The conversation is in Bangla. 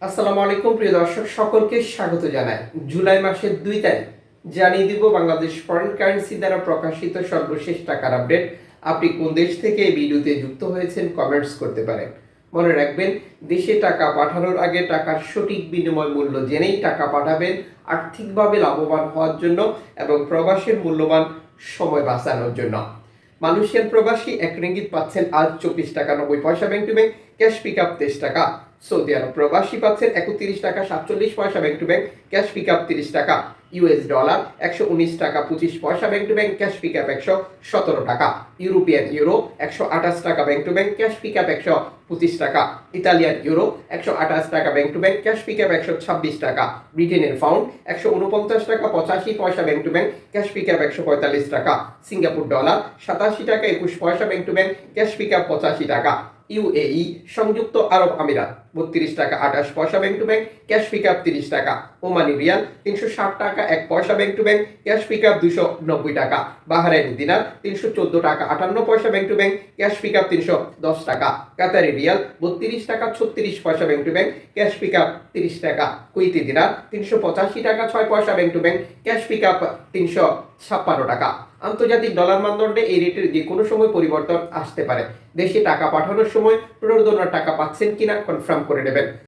আসসালামু আলাইকুম প্রিয় দর্শক, সকলকে স্বাগত জানাই। জুলাই মাসের 2 তারিখ জানিয়ে দিব বাংলাদেশ ফরেন কারেন্সি দ্বারা প্রকাশিত সর্বশেষ টাকার আপডেট। আপনি কোন দেশ থেকে এই ভিডিওতে যুক্ত হয়েছেন কমেন্টস করতে পারেন। মনে রাখবেন, দেশে টাকা পাঠানোর আগে টাকার সঠিক বিনিময় মূল্য জেনেই টাকা পাঠাবেন, আর্থিকভাবে লাভবান হওয়ার জন্য এবং প্রবাসের মূল্যবান সময় বাঁচানোর জন্য। মালয়েশিয়ান প্রবাসী 1 রিঙ্গিত পাচ্ছেন আজ 24 টাকা 90 পয়সা bank to bank, cash pick up 23 টাকা। সৌদি আরব প্রবাসী পাচ্ছেন 31 টাকা 47 পয়সা bank to bank, cash pick up 30 টাকা। ইউএস ডলার 119 টাকা 25 পয়সা bank to bank, cash pick up 117 টাকা। ইউরোপিয়ান ইউরো 128 টাকা bank to bank, cash pick up 125 টাকা। ইতালিয়ান ইউরো 128 টাকা bank to bank, cash pick up 126 টাকা। ব্রিটেনের পাউন্ড 149 টাকা 85 পয়সা bank to bank, cash pick up 145 টাকা। সিঙ্গাপুর ডলার 87 টাকা 21 পয়সা bank to bank, cash pick up 85 টাকা। ইউএই সংযুক্ত আরব আমিরাত 32 টাকা 28 পয়সা bank to bank, cash pick up 30 টাকা। ওমানি রিয়াল 360 টাকা 1 পয়সা bank to bank, cash pick up 290 টাকা। বাহারাইনি দিনার 314 টাকা 58 পয়সা bank to bank, cash pick up 310 টাকা। কাতারি রিয়াল 32 টাকা 36 পয়সা bank to bank, cash pick up 30 টাকা। কুইতি দিনার 385 টাকা 6 পয়সা bank to bank, cash pick up 356 টাকা। আন্তর্জাতিক ডলার মানদণ্ডে এই রেটের যে কোনো সময় পরিবর্তন আসতে পারে। দেশে টাকা পাঠানোর সময় প্রণোদনার টাকা পাচ্ছেন কিনা কনফার্ম করে নেবেন।